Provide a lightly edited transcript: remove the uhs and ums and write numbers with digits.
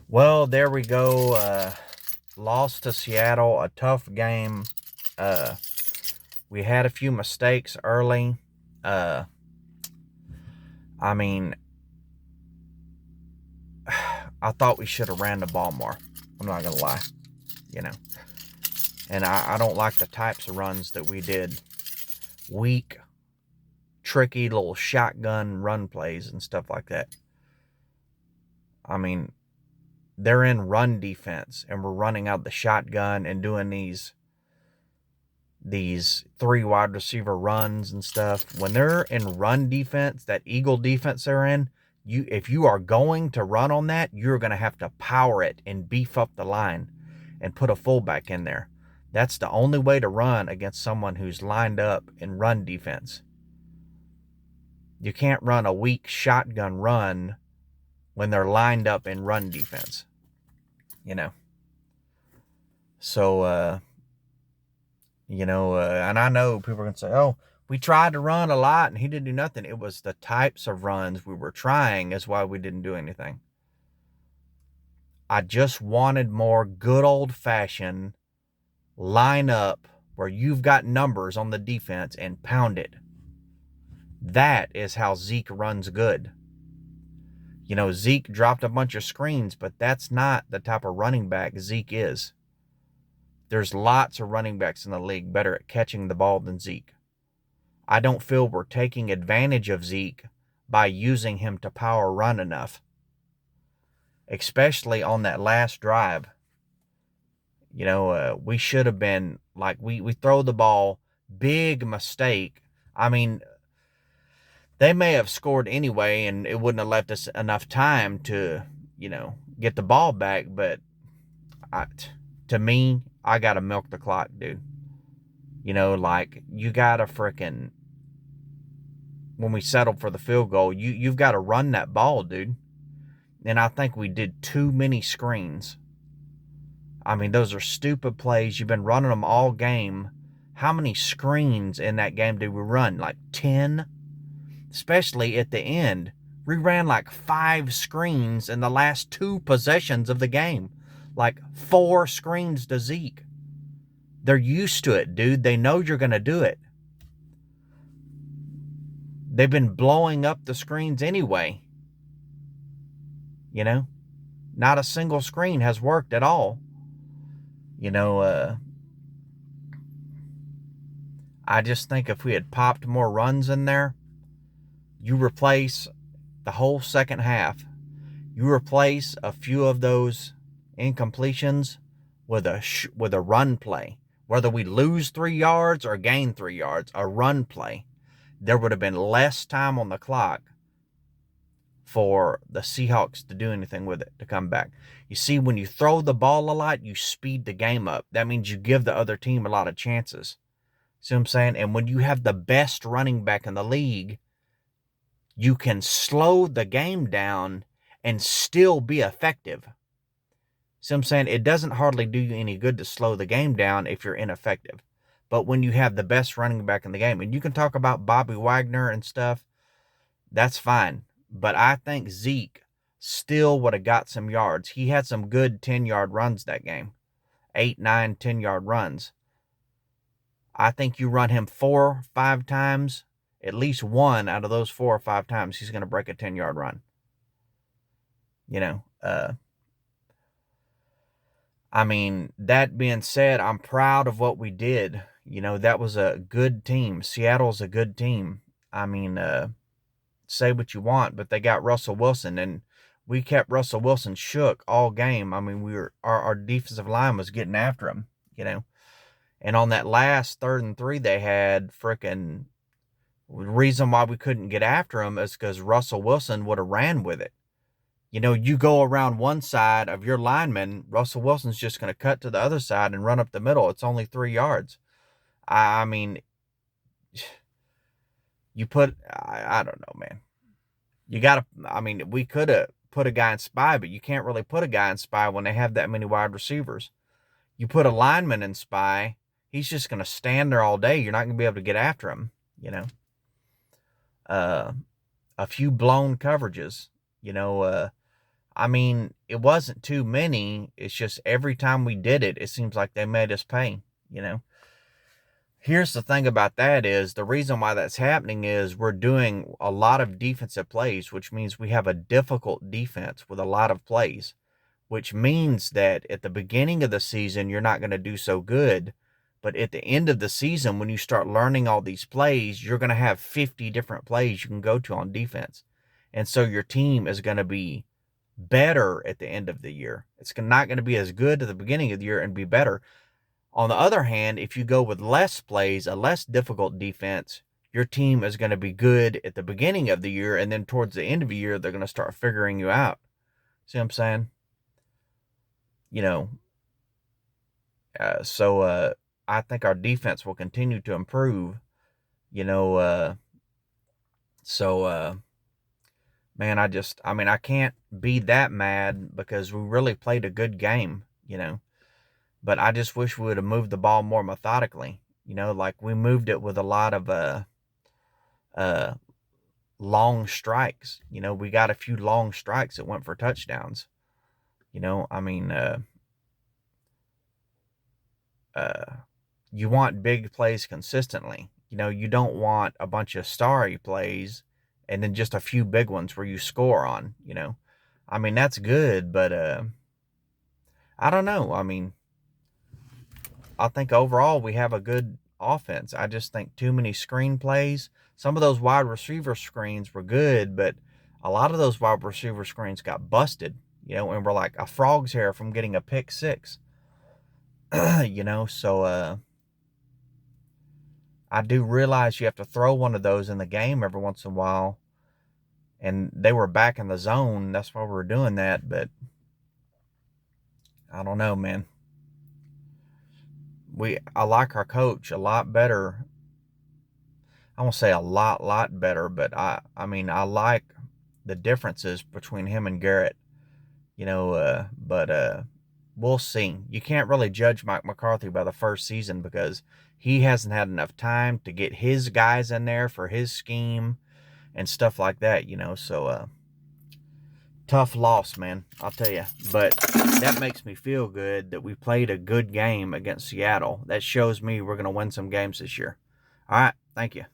Well, there we go. Lost to Seattle, a tough game. Uh, we had a few mistakes early. Uh, I mean, I thought we should have ran the ball more. I'm not gonna lie, you know. And I don't like the types of runs that we did. Weak, tricky little shotgun run plays and stuff like that. I mean, they're in run defense, and we're running out the shotgun and doing these three wide receiver runs and stuff. When they're in run defense, that Eagle defense they're in, if you are going to run on that, you're going to have to power it and beef up the line and put a fullback in there. That's the only way to run against someone who's lined up in run defense. You can't run a weak shotgun run when they're lined up in run defense, you know. So, and I know people are going to say, oh, we tried to run a lot and he didn't do nothing. It was the types of runs we were trying is why we didn't do anything. I just wanted more good old fashioned line up where you've got numbers on the defense and pound it. That is how Zeke runs good. Zeke dropped a bunch of screens, but that's not the type of running back Zeke is. There's lots of running backs in the league better at catching the ball than Zeke. I don't feel we're taking advantage of Zeke by using him to power run enough, especially on that last drive. We should have been like, we throw the ball, big mistake. I mean, they may have scored anyway, and it wouldn't have left us enough time to, get the ball back. But to me, I got to milk the clock, dude. You got to frickin', when we settled for the field goal, you've got to run that ball, dude. And I think we did too many screens. I mean, those are stupid plays. You've been running them all game. How many screens in that game did we run? Like 10? Especially at the end. We ran like 5 screens in the last 2 possessions of the game. Like 4 screens to Zeke. They're used to it, dude. They know you're going to do it. They've been blowing up the screens anyway. Not a single screen has worked at all. I just think if we had popped more runs in there, you replace the whole second half. You replace a few of those incompletions with a run play. Whether we lose 3 yards or gain 3 yards, a run play. There would have been less time on the clock for the Seahawks to do anything with it, to come back. You see, when you throw the ball a lot, you speed the game up. That means you give the other team a lot of chances. See what I'm saying? And when you have the best running back in the league, you can slow the game down and still be effective. See what I'm saying? It doesn't hardly do you any good to slow the game down if you're ineffective. But when you have the best running back in the game, and you can talk about Bobby Wagner and stuff, that's fine. But I think Zeke still would have got some yards. He had some good 10-yard runs that game. 8, 9, 10-yard runs. I think you run him 4 or 5 times. At least one out of those 4 or 5 times, he's going to break a 10-yard run. I mean, that being said, I'm proud of what we did. That was a good team. Seattle's a good team. I mean, say what you want, but they got Russell Wilson, and we kept Russell Wilson shook all game. I mean, our defensive line was getting after him, And on that last 3rd and 3 they had, frickin', the reason why we couldn't get after him is because Russell Wilson would have ran with it. You go around one side of your lineman, Russell Wilson's just going to cut to the other side and run up the middle. It's only 3 yards. I mean, I don't know, man. We could have put a guy in spy, but you can't really put a guy in spy when they have that many wide receivers. You put a lineman in spy, he's just going to stand there all day. You're not going to be able to get after him, a few blown coverages, I mean, it wasn't too many. It's just every time we did it, it seems like they made us pay, you know. Here's the thing about that is the reason why that's happening is we're doing a lot of defensive plays, which means we have a difficult defense with a lot of plays, which means that at the beginning of the season, you're not going to do so good. But at the end of the season, when you start learning all these plays, you're going to have 50 different plays you can go to on defense. And so your team is going to be better at the end of the year. It's not going to be as good at the beginning of the year and be better. On the other hand, if you go with less plays, a less difficult defense, your team is going to be good at the beginning of the year, and then towards the end of the year, they're going to start figuring you out. See what I'm saying? You know, so I think our defense will continue to improve. You know, so man, I can't be that mad because we really played a good game. You know. But I just wish we would have moved the ball more methodically. You know, like we moved it with a lot of uh, long strikes. You know, we got a few long strikes that went for touchdowns. You know, I mean, you want big plays consistently. You know, you don't want a bunch of starry plays and then just a few big ones where you score on. You know, I mean that's good, but I don't know. I mean, I think overall we have a good offense. I just think too many screen plays. Some of those wide receiver screens were good, but a lot of those wide receiver screens got busted, you know, and were like a frog's hair from getting a pick six. You know, so I do realize you have to throw one of those in the game every once in a while. And they were back in the zone. That's why we were doing that. But I don't know, man. I like our coach a lot better. I won't say a lot better, but I mean, I like the differences between him and Garrett, you know, but we'll see. You can't really judge Mike McCarthy by the first season because he hasn't had enough time to get his guys in there for his scheme and stuff like that, you know, so, tough loss, man, I'll tell you. But that makes me feel good that we played a good game against Seattle. That shows me we're going to win some games this year. All right, thank you.